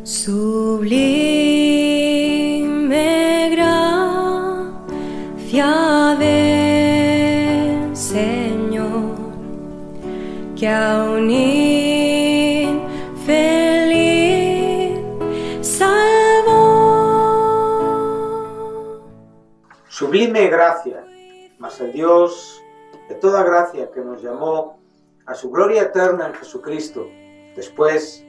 Sublime gracia del Señor, que a un infeliz salvó. Sublime gracia, mas el Dios de toda gracia que nos llamó a su gloria eterna en Jesucristo, después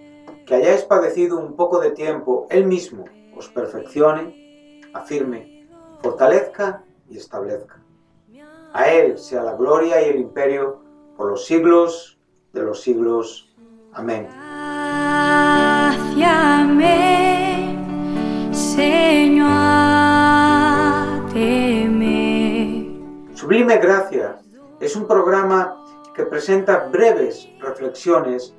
que hayáis padecido un poco de tiempo, Él mismo os perfeccione, afirme, fortalezca y establezca. A Él sea la gloria y el imperio por los siglos de los siglos. Amén. Gracia me enseñó a temer. Sublime Gracia es un programa que presenta breves reflexiones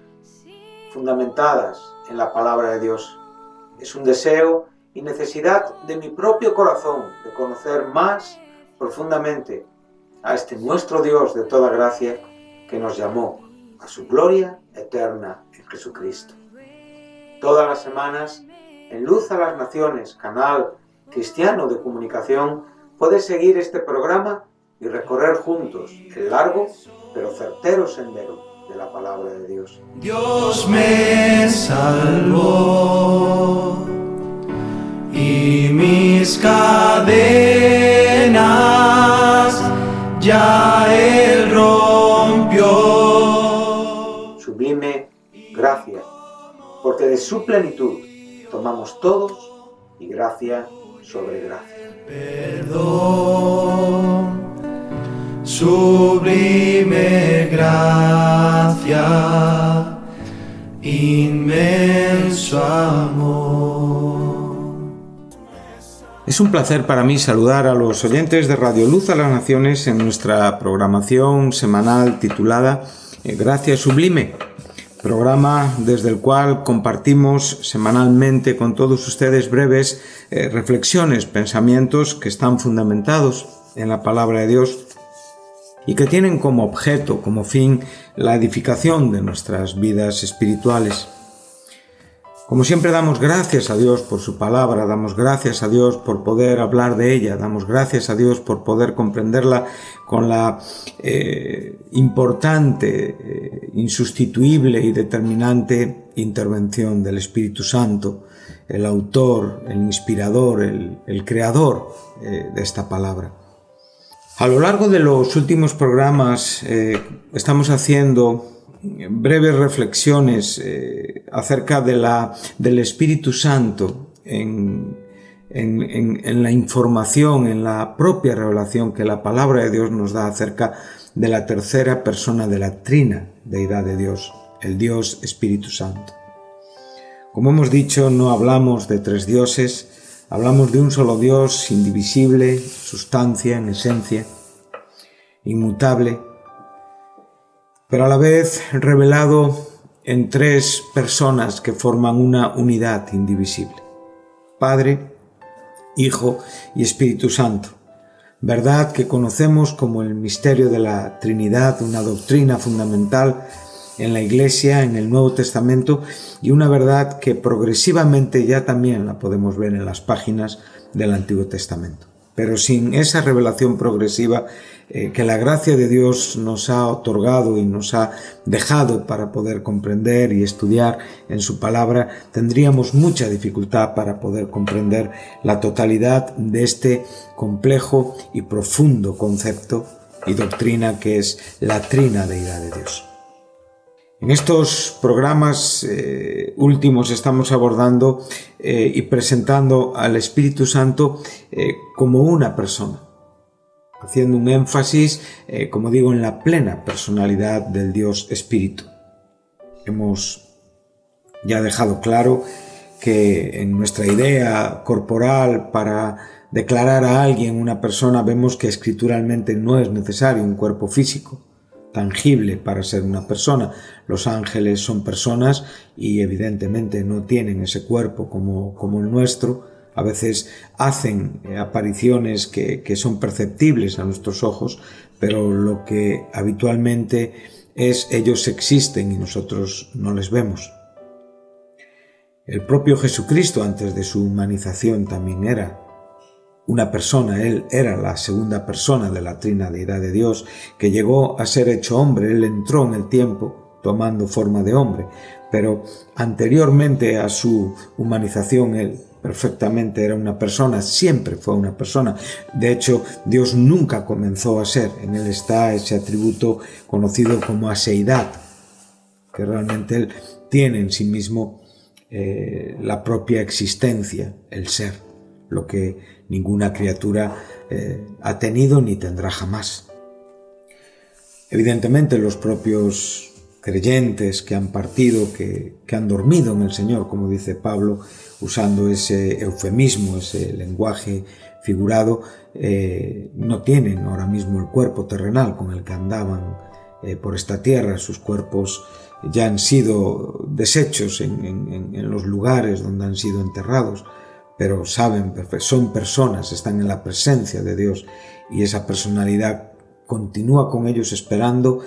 fundamentadas en la palabra de Dios. Es un deseo y necesidad de mi propio corazón de conocer más profundamente a este nuestro Dios de toda gracia que nos llamó a su gloria eterna en Jesucristo. Todas las semanas, en Luz a las Naciones, canal cristiano de comunicación, puedes seguir este programa y recorrer juntos el largo pero certero sendero de la palabra de Dios. Dios me salvó y mis cadenas ya Él rompió. Sublime gracia, porque de su plenitud tomamos todos y gracia sobre gracia. Perdón, sublime gracia, inmenso amor. Es un placer para mí saludar a los oyentes de Radio Luz a las Naciones en nuestra programación semanal titulada Gracia Sublime, programa desde el cual compartimos semanalmente con todos ustedes breves reflexiones, pensamientos que están fundamentados en la palabra de Dios y que tienen como objeto, como fin, la edificación de nuestras vidas espirituales. Como siempre, damos gracias a Dios por su palabra, damos gracias a Dios por poder hablar de ella, damos gracias a Dios por poder comprenderla con la importante, insustituible y determinante intervención del Espíritu Santo, el autor, el inspirador, el creador de esta palabra. A lo largo de los últimos programas estamos haciendo breves reflexiones acerca del Espíritu Santo en la información, en la propia revelación que la palabra de Dios nos da acerca de la tercera persona de la trina deidad de Dios, el Dios Espíritu Santo. Como hemos dicho, no hablamos de tres dioses, hablamos de un solo Dios indivisible, sustancia, en esencia, inmutable, pero a la vez revelado en tres personas que forman una unidad indivisible: Padre, Hijo y Espíritu Santo. Verdad que conocemos como el misterio de la Trinidad, una doctrina fundamental en la Iglesia, en el Nuevo Testamento, y una verdad que progresivamente ya también la podemos ver en las páginas del Antiguo Testamento. Pero sin esa revelación progresiva que la gracia de Dios nos ha otorgado y nos ha dejado para poder comprender y estudiar en su palabra, tendríamos mucha dificultad para poder comprender la totalidad de este complejo y profundo concepto y doctrina que es la trina deidad de Dios. En estos programas últimos estamos abordando y presentando al Espíritu Santo como una persona, haciendo un énfasis, como digo, en la plena personalidad del Dios Espíritu. Hemos ya dejado claro que en nuestra idea corporal para declarar a alguien una persona vemos que escrituralmente no es necesario un cuerpo físico tangible para ser una persona. Los ángeles son personas y evidentemente no tienen ese cuerpo como el nuestro. A veces hacen apariciones que son perceptibles a nuestros ojos, pero lo que habitualmente es ellos existen y nosotros no les vemos. El propio Jesucristo, antes de su humanización, también era una persona. Él era la segunda persona de la trina deidad de Dios, que llegó a ser hecho hombre. Él entró en el tiempo tomando forma de hombre, pero anteriormente a su humanización, él perfectamente era una persona, siempre fue una persona. De hecho, Dios nunca comenzó a ser. En él está ese atributo conocido como aseidad, que realmente él tiene en sí mismo la propia existencia, el ser, lo que ninguna criatura ha tenido ni tendrá jamás. Evidentemente, los propios creyentes que han partido, que han dormido en el Señor, como dice Pablo, usando ese eufemismo, ese lenguaje figurado, no tienen ahora mismo el cuerpo terrenal con el que andaban por esta tierra. Sus cuerpos ya han sido deshechos en los lugares donde han sido enterrados, pero saben, son personas, están en la presencia de Dios, y esa personalidad continúa con ellos esperando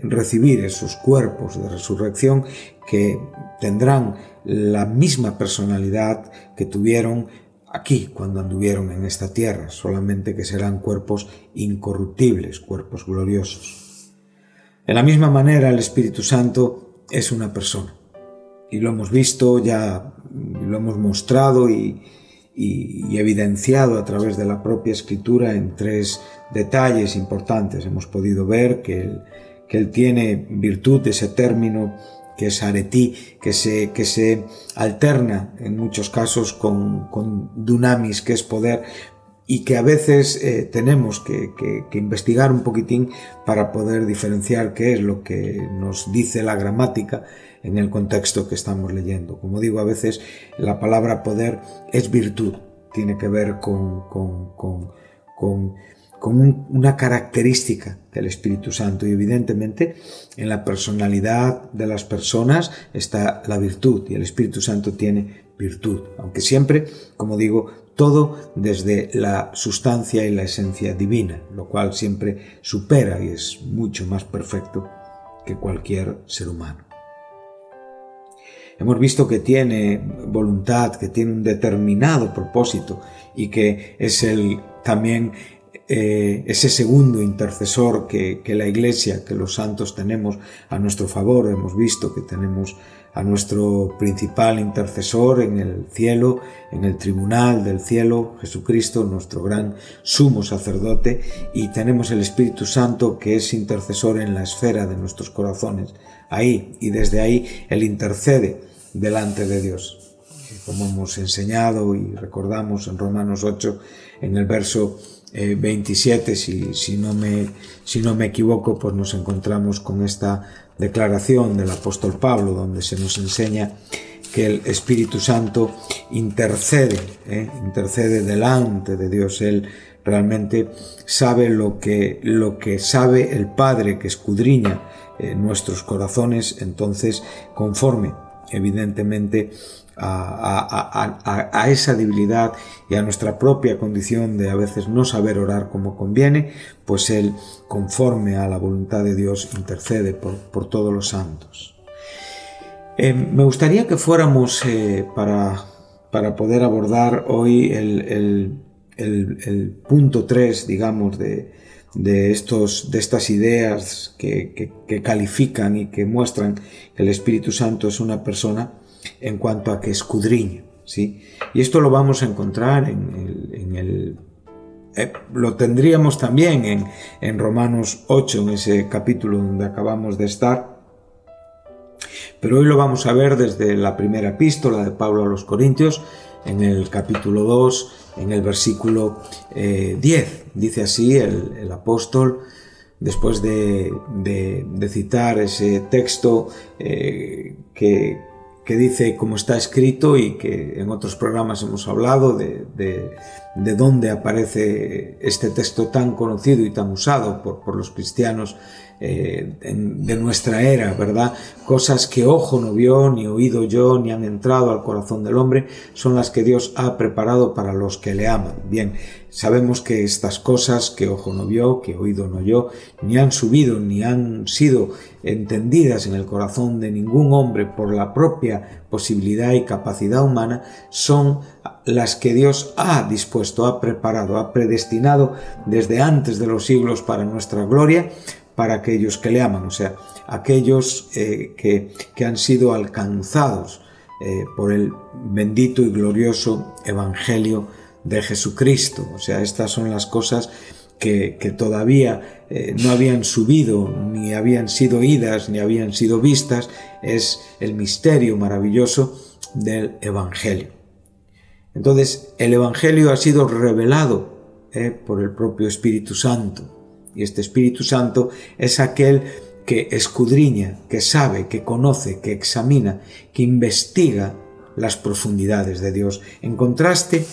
recibir esos cuerpos de resurrección que tendrán la misma personalidad que tuvieron aquí cuando anduvieron en esta tierra, solamente que serán cuerpos incorruptibles, cuerpos gloriosos. De la misma manera, el Espíritu Santo es una persona, y lo hemos visto ya, lo hemos mostrado y evidenciado a través de la propia Escritura en 3 detalles importantes. Hemos podido ver que él tiene virtud, ese término que es aretí, que se alterna en muchos casos con dunamis, que es poder, y que a veces tenemos que investigar un poquitín para poder diferenciar qué es lo que nos dice la gramática en el contexto que estamos leyendo. Como digo, a veces la palabra poder es virtud, tiene que ver con una característica del Espíritu Santo, y evidentemente en la personalidad de las personas está la virtud, y el Espíritu Santo tiene virtud, aunque siempre, como digo, todo desde la sustancia y la esencia divina, lo cual siempre supera y es mucho más perfecto que cualquier ser humano. Hemos visto que tiene voluntad, que tiene un determinado propósito, y que es también ese segundo intercesor que la Iglesia, que los santos tenemos a nuestro favor. Hemos visto que tenemos a nuestro principal intercesor en el cielo, en el tribunal del cielo, Jesucristo, nuestro gran sumo sacerdote, y tenemos el Espíritu Santo, que es intercesor en la esfera de nuestros corazones, ahí, y desde ahí Él intercede delante de Dios. Como hemos enseñado y recordamos en Romanos 8, en el verso 27, si no me equivoco, pues nos encontramos con esta declaración del apóstol Pablo, donde se nos enseña que el Espíritu Santo intercede delante de Dios. Él realmente sabe lo que sabe el Padre, que escudriña nuestros corazones. Entonces, conforme evidentemente a esa debilidad y a nuestra propia condición de a veces no saber orar como conviene, pues Él, conforme a la voluntad de Dios, intercede por todos los santos. Me gustaría que fuéramos para poder abordar hoy el punto 3, digamos, de estas ideas que califican y que muestran que el Espíritu Santo es una persona en cuanto a que escudriña, ¿sí? Y esto lo vamos a encontrar lo tendríamos también en Romanos 8, en ese capítulo donde acabamos de estar, pero hoy lo vamos a ver desde la primera epístola de Pablo a los Corintios, en el capítulo 2, en el versículo 10. Dice así el apóstol, después de citar ese texto que dice como está escrito, y que en otros programas hemos hablado de de dónde aparece este texto tan conocido y tan usado por los cristianos de nuestra era, ¿verdad? Cosas que ojo no vio, ni oído yo, ni han entrado al corazón del hombre, son las que Dios ha preparado para los que le aman. Bien, sabemos que estas cosas que ojo no vio, que oído no oyó, ni han subido, ni han sido entendidas en el corazón de ningún hombre por la propia posibilidad y capacidad humana, son las que Dios ha dispuesto, ha preparado, ha predestinado desde antes de los siglos para nuestra gloria, para aquellos que le aman, o sea, aquellos que han sido alcanzados por el bendito y glorioso Evangelio de Jesucristo. O sea, estas son las cosas que todavía no habían subido, ni habían sido oídas, ni habían sido vistas. Es el misterio maravilloso del Evangelio. Entonces, el Evangelio ha sido revelado por el propio Espíritu Santo. Y este Espíritu Santo es aquel que escudriña, que sabe, que conoce, que examina, que investiga las profundidades de Dios. En contraste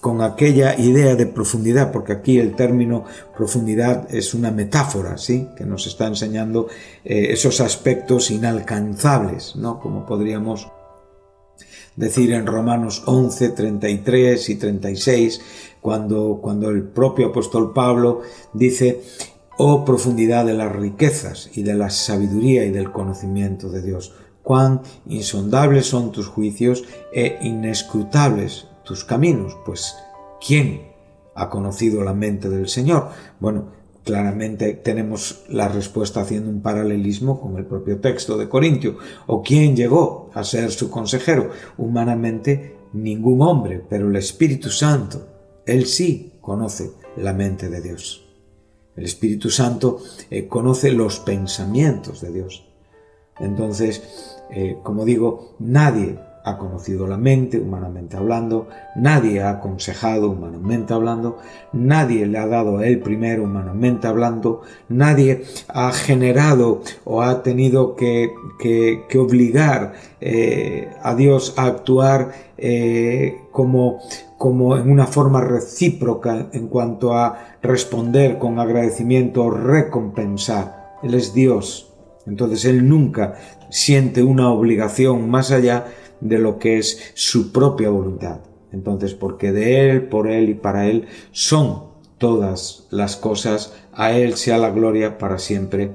con aquella idea de profundidad, porque aquí el término profundidad es una metáfora, ¿sí?, que nos está enseñando esos aspectos inalcanzables, ¿no?, como podríamos decir en Romanos 11, 33 y 36, cuando el propio apóstol Pablo dice: «Oh profundidad de las riquezas y de la sabiduría y del conocimiento de Dios, cuán insondables son tus juicios e inescrutables tus caminos». Pues, ¿quién ha conocido la mente del Señor? Bueno, claramente tenemos la respuesta haciendo un paralelismo con el propio texto de Corintio. ¿O quién llegó a ser su consejero? Humanamente, ningún hombre, pero el Espíritu Santo, Él sí conoce la mente de Dios. El Espíritu Santo conoce los pensamientos de Dios. Entonces, como digo, nadie ha conocido la mente, humanamente hablando, nadie ha aconsejado, humanamente hablando, nadie le ha dado a él primero, humanamente hablando, nadie ha generado o ha tenido que obligar a Dios a actuar como en una forma recíproca en cuanto a responder con agradecimiento o recompensar. Él es Dios, entonces Él nunca siente una obligación más allá de lo que es su propia voluntad. Entonces, porque de Él, por Él y para Él son todas las cosas, a Él sea la gloria para siempre.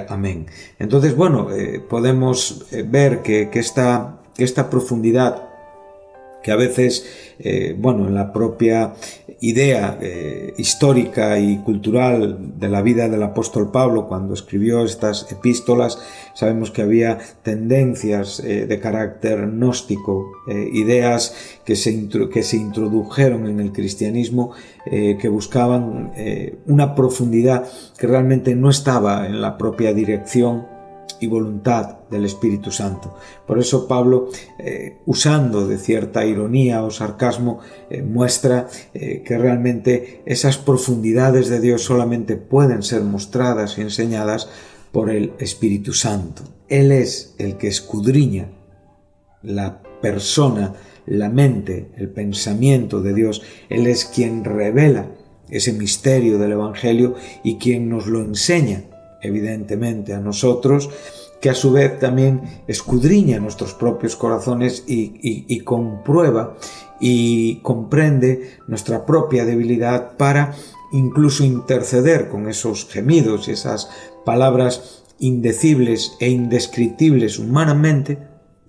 Amén. Entonces, bueno, podemos ver que esta profundidad que a veces, en la propia idea histórica y cultural de la vida del apóstol Pablo, cuando escribió estas epístolas, sabemos que había tendencias de carácter gnóstico, ideas que se introdujeron en el cristianismo, que buscaban una profundidad que realmente no estaba en la propia dirección y voluntad del Espíritu Santo. Por eso Pablo, usando de cierta ironía o sarcasmo, muestra que realmente esas profundidades de Dios solamente pueden ser mostradas y enseñadas por el Espíritu Santo. Él es el que escudriña la persona, la mente, el pensamiento de Dios. Él es quien revela ese misterio del Evangelio y quien nos lo enseña, evidentemente, a nosotros, que a su vez también escudriña nuestros propios corazones y comprueba y comprende nuestra propia debilidad para incluso interceder con esos gemidos y esas palabras indecibles e indescriptibles humanamente.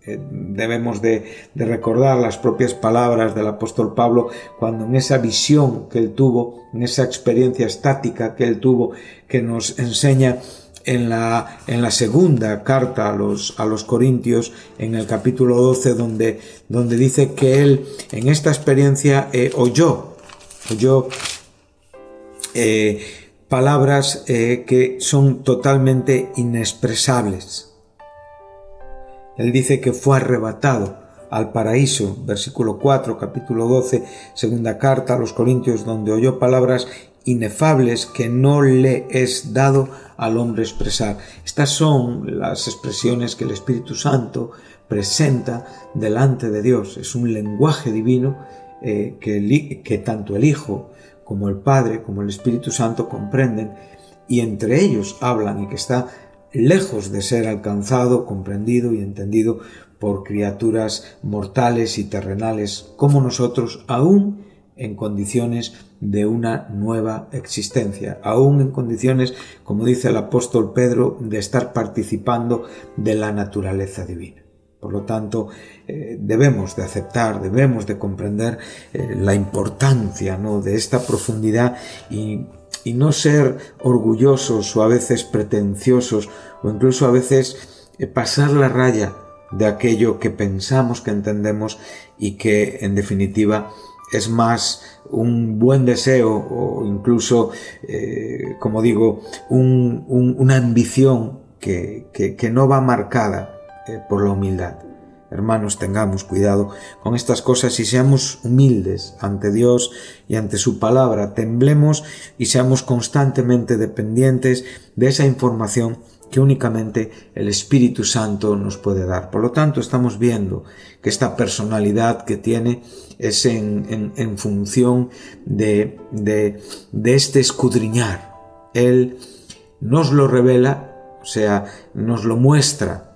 Debemos de recordar las propias palabras del apóstol Pablo cuando en esa visión que él tuvo, en esa experiencia estática que él tuvo, que nos enseña en la segunda carta a los Corintios, en el capítulo 12, donde dice que él en esta experiencia oyó palabras que son totalmente inexpresables. Él dice que fue arrebatado al paraíso, versículo 4, capítulo 12, segunda carta a los Corintios, donde oyó palabras inefables que no le es dado al hombre expresar. Estas son las expresiones que el Espíritu Santo presenta delante de Dios. Es un lenguaje divino que tanto el Hijo como el Padre, como el Espíritu Santo comprenden y entre ellos hablan, y que está lejos de ser alcanzado, comprendido y entendido por criaturas mortales y terrenales como nosotros, aún en condiciones de una nueva existencia, aún en condiciones, como dice el apóstol Pedro, de estar participando de la naturaleza divina. Por lo tanto, debemos de aceptar, debemos de comprender la importancia, ¿no?, de esta profundidad y no ser orgullosos o a veces pretenciosos o incluso a veces pasar la raya de aquello que pensamos que entendemos y que en definitiva es más un buen deseo o incluso, como digo, una ambición que no va marcada por la humildad. Hermanos, tengamos cuidado con estas cosas y seamos humildes ante Dios y ante su palabra. Temblemos y seamos constantemente dependientes de esa información que únicamente el Espíritu Santo nos puede dar. Por lo tanto, estamos viendo que esta personalidad que tiene es en función de este escudriñar. Él nos lo revela, o sea, nos lo muestra.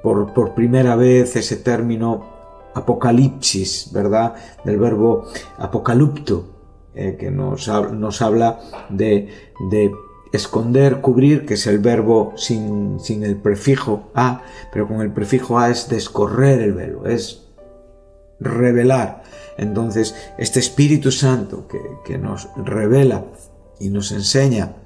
Por primera vez ese término apocalipsis, ¿verdad?, del verbo apocalupto, que nos habla de esconder, cubrir, que es el verbo sin el prefijo a, pero con el prefijo a es descorrer el velo, es revelar. Entonces, este Espíritu Santo que nos revela y nos enseña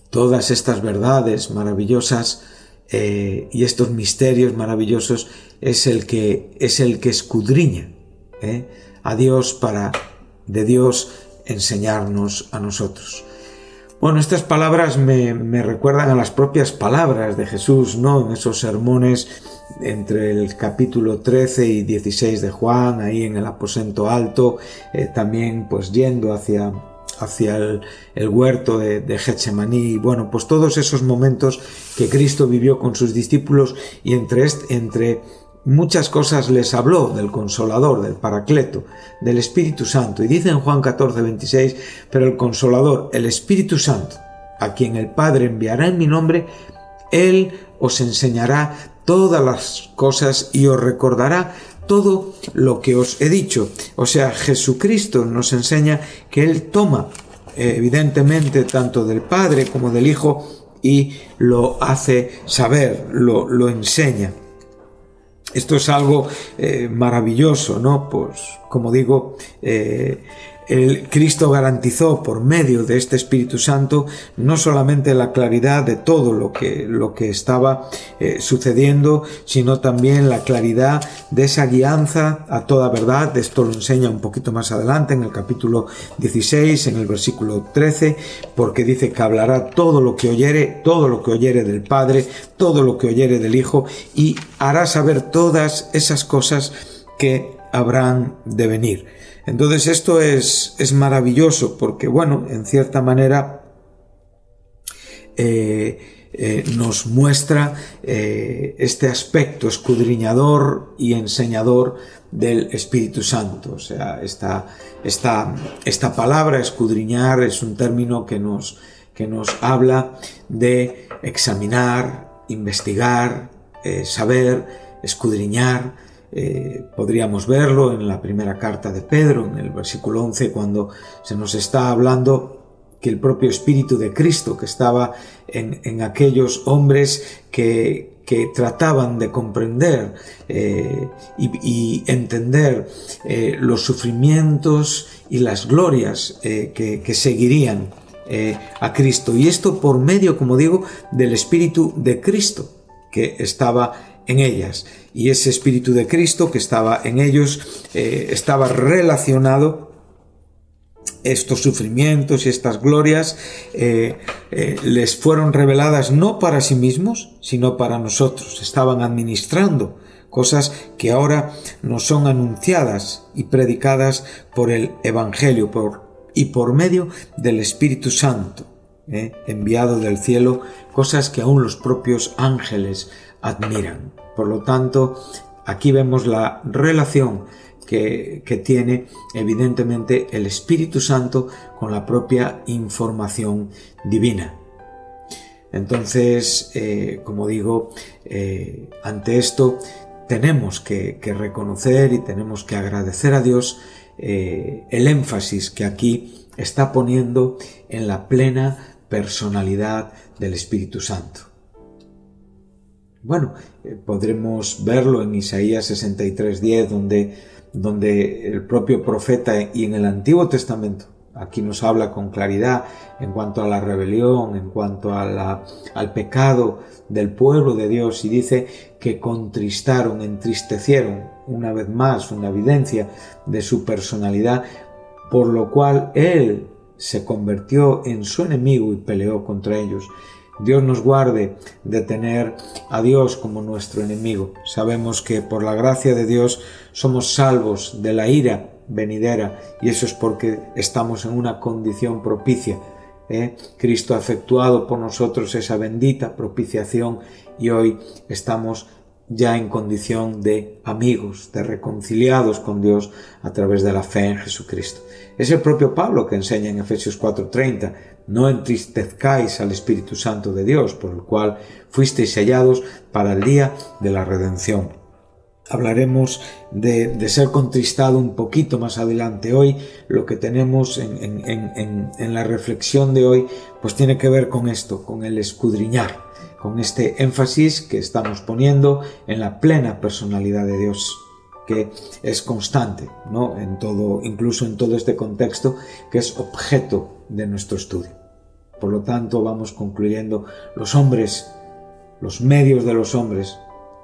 todas estas verdades maravillosas y estos misterios maravillosos es el que escudriña a Dios para de Dios enseñarnos a nosotros. Bueno, estas palabras me recuerdan a las propias palabras de Jesús, ¿no?, en esos sermones entre el capítulo 13 y 16 de Juan, ahí en el aposento alto, también pues yendo hacia el huerto de Getsemaní. Bueno, pues todos esos momentos que Cristo vivió con sus discípulos y entre muchas cosas les habló del Consolador, del Paracleto, del Espíritu Santo. Y dice en Juan 14, 26, pero el Consolador, el Espíritu Santo, a quien el Padre enviará en mi nombre, Él os enseñará todas las cosas y os recordará todo lo que os he dicho. O sea, Jesucristo nos enseña que Él toma evidentemente tanto del Padre como del Hijo y lo hace saber, lo enseña. Esto es algo maravilloso, ¿no? Pues, como digo, el Cristo garantizó por medio de este Espíritu Santo no solamente la claridad de todo lo que estaba sucediendo, sino también la claridad de esa guianza a toda verdad. Esto lo enseña un poquito más adelante en el capítulo 16, en el versículo 13, porque dice que hablará todo lo que oyere del Padre, todo lo que oyere del Hijo, y hará saber todas esas cosas que habrán de venir. Entonces esto es maravilloso porque, bueno, en cierta manera nos muestra este aspecto escudriñador y enseñador del Espíritu Santo. O sea, esta palabra escudriñar es un término que nos habla de examinar, investigar, saber, escudriñar. Podríamos verlo en la primera carta de Pedro, en el versículo 11, cuando se nos está hablando que el propio Espíritu de Cristo que estaba en aquellos hombres que trataban de comprender y entender los sufrimientos y las glorias que seguirían a Cristo. Y esto por medio, como digo, del Espíritu de Cristo que estaba en ellas. Y ese Espíritu de Cristo que estaba en ellos estaba relacionado, estos sufrimientos y estas glorias les fueron reveladas no para sí mismos, sino para nosotros. Estaban administrando cosas que ahora nos son anunciadas y predicadas por el Evangelio y por medio del Espíritu Santo enviado del cielo, cosas que aún los propios ángeles admiran. Por lo tanto, Aquí vemos la relación que tiene evidentemente el Espíritu Santo con la propia información divina. Entonces, como digo, ante esto tenemos que reconocer y tenemos que agradecer a Dios el énfasis que aquí está poniendo en la plena personalidad del Espíritu Santo. Bueno, podremos verlo en Isaías 63:10, donde el propio profeta, y en el Antiguo Testamento, aquí nos habla con claridad en cuanto a la rebelión, en cuanto a al pecado del pueblo de Dios, y dice que contristaron, entristecieron, una vez más, una evidencia de su personalidad, por lo cual Él se convirtió en su enemigo y peleó contra ellos. Dios nos guarde de tener a Dios como nuestro enemigo. Sabemos que por la gracia de Dios somos salvos de la ira venidera, y eso es porque estamos en una condición propicia. Cristo ha efectuado por nosotros esa bendita propiciación y hoy estamos ya en condición de amigos, de reconciliados con Dios a través de la fe en Jesucristo. Es el propio Pablo que enseña en Efesios 4:30: no entristezcáis al Espíritu Santo de Dios, por el cual fuisteis sellados para el día de la redención. Hablaremos de ser contristado un poquito más adelante. Hoy lo que tenemos en la reflexión de hoy pues tiene que ver con esto, con el escudriñar, con este énfasis que estamos poniendo en la plena personalidad de Dios, que es constante, ¿no? Incluso en todo este contexto que es objeto de nuestro estudio. Por lo tanto, vamos concluyendo: los hombres, los medios de los hombres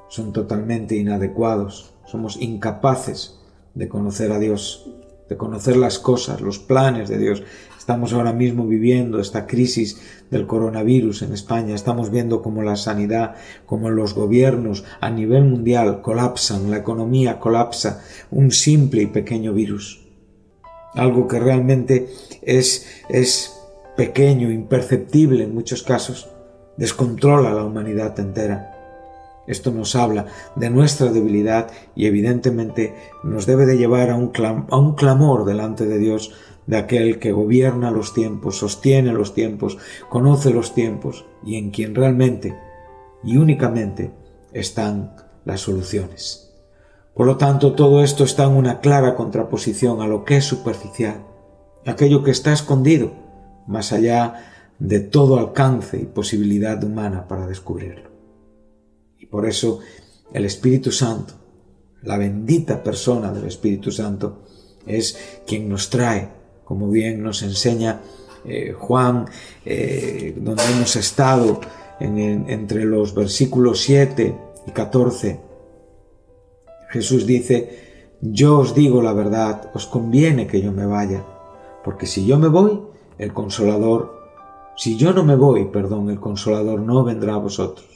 son totalmente inadecuados. Somos incapaces de conocer a Dios, de conocer las cosas, los planes de Dios. Estamos ahora mismo viviendo esta crisis del coronavirus en España. Estamos viendo cómo la sanidad, cómo los gobiernos a nivel mundial colapsan, la economía colapsa, un simple y pequeño virus. Algo que realmente es pequeño, imperceptible en muchos casos, descontrola a la humanidad entera. Esto nos habla de nuestra debilidad y evidentemente nos debe de llevar a un clamor delante de Dios, de aquel que gobierna los tiempos, sostiene los tiempos, conoce los tiempos, y en quien realmente y únicamente están las soluciones. Por lo tanto, todo esto está en una clara contraposición a lo que es superficial, aquello que está escondido, más allá de todo alcance y posibilidad humana para descubrirlo. Y por eso el Espíritu Santo, la bendita persona del Espíritu Santo, es quien nos trae, como bien nos enseña Juan, donde hemos estado entre los versículos 7 y 14. Jesús dice: yo os digo la verdad, os conviene que yo me vaya, porque si yo no me voy, el Consolador no vendrá a vosotros.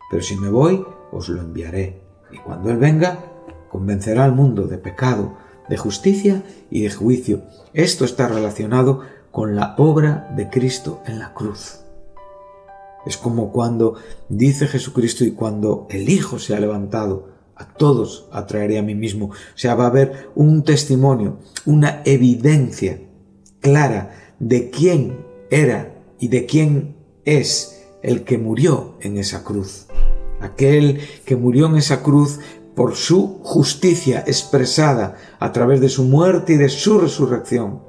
Pero si me voy, os lo enviaré. Y cuando Él venga, convencerá al mundo de pecado, de justicia y de juicio. Esto está relacionado con la obra de Cristo en la cruz. Es como cuando dice Jesucristo: y cuando el Hijo se ha levantado, a todos atraeré a mí mismo. O sea, va a haber un testimonio, una evidencia clara de quién era y de quién es el que murió en esa cruz. Aquel que murió en esa cruz por su justicia expresada a través de su muerte y de su resurrección,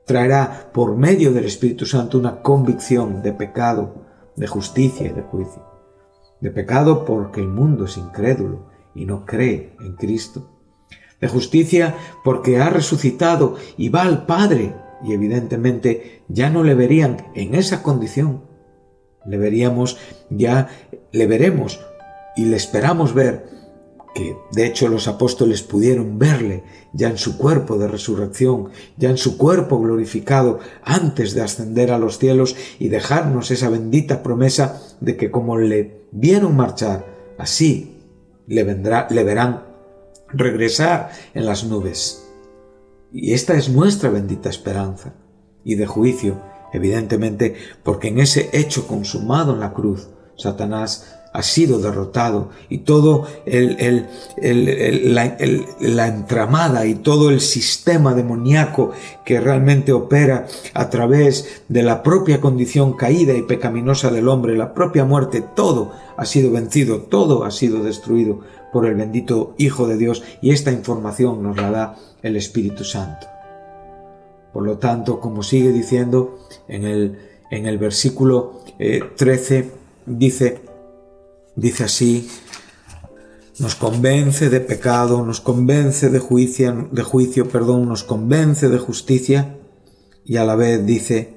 traerá por medio del Espíritu Santo una convicción de pecado, de justicia y de juicio. De pecado porque el mundo es incrédulo y no cree en Cristo. De justicia porque ha resucitado y va al Padre, y evidentemente ya no le verían en esa condición. Le veremos y le esperamos ver, que de hecho los apóstoles pudieron verle ya en su cuerpo de resurrección, ya en su cuerpo glorificado, antes de ascender a los cielos y dejarnos esa bendita promesa de que como le vieron marchar, así le verán regresar en las nubes. Y esta es nuestra bendita esperanza. Y de juicio, evidentemente, porque en ese hecho consumado en la cruz, Satanás ha sido derrotado y todo la entramada y todo el sistema demoníaco que realmente opera a través de la propia condición caída y pecaminosa del hombre, la propia muerte, todo ha sido vencido, todo ha sido destruido por el bendito Hijo de Dios, y esta información nos la da el Espíritu Santo. Por lo tanto, como sigue diciendo en el versículo 13, dice así: nos convence de pecado, nos convence de juicio, nos convence de justicia, y a la vez dice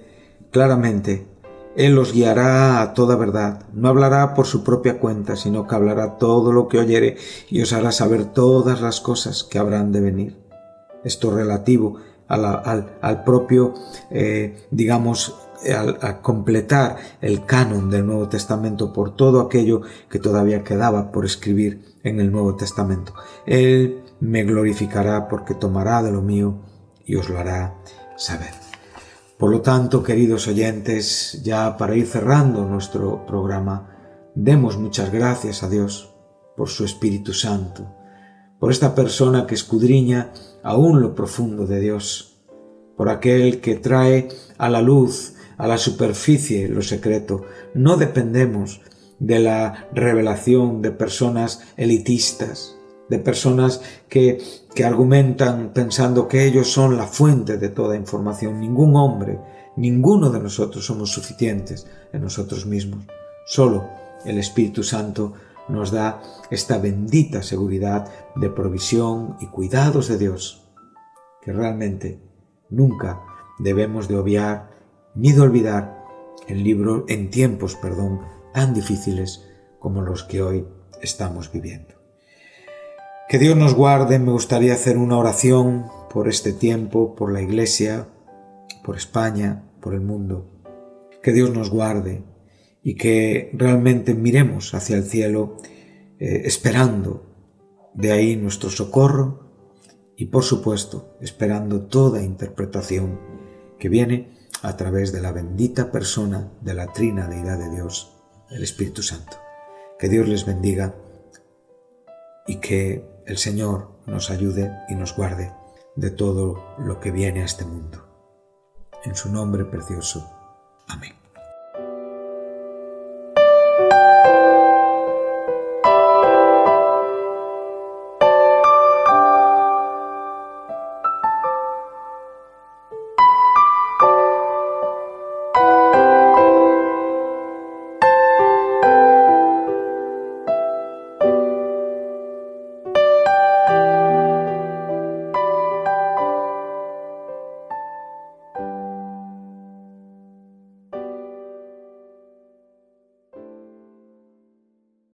claramente: Él os guiará a toda verdad, no hablará por su propia cuenta, sino que hablará todo lo que oyere y os hará saber todas las cosas que habrán de venir. Esto relativo al propio, a completar el canon del Nuevo Testamento por todo aquello que todavía quedaba por escribir en el Nuevo Testamento. Él me glorificará porque tomará de lo mío y os lo hará saber. Por lo tanto, queridos oyentes, ya para ir cerrando nuestro programa, demos muchas gracias a Dios por su Espíritu Santo, por esta persona que escudriña aún lo profundo de Dios, por aquel que trae a la luz, a la superficie, lo secreto. No dependemos de la revelación de personas elitistas, de personas que argumentan pensando que ellos son la fuente de toda información. Ningún hombre, ninguno de nosotros somos suficientes en nosotros mismos. Solo el Espíritu Santo nos da esta bendita seguridad de provisión y cuidados de Dios, que realmente nunca debemos de obviar ni de olvidar en tiempos tan difíciles como los que hoy estamos viviendo. Que Dios nos guarde. Me gustaría hacer una oración por este tiempo, por la Iglesia, por España, por el mundo. Que Dios nos guarde y que realmente miremos hacia el cielo, esperando de ahí nuestro socorro y, por supuesto, esperando toda interpretación que viene a través de la bendita persona de la trina deidad de Dios, el Espíritu Santo. Que Dios les bendiga y que el Señor nos ayude y nos guarde de todo lo que viene a este mundo. En su nombre precioso. Amén.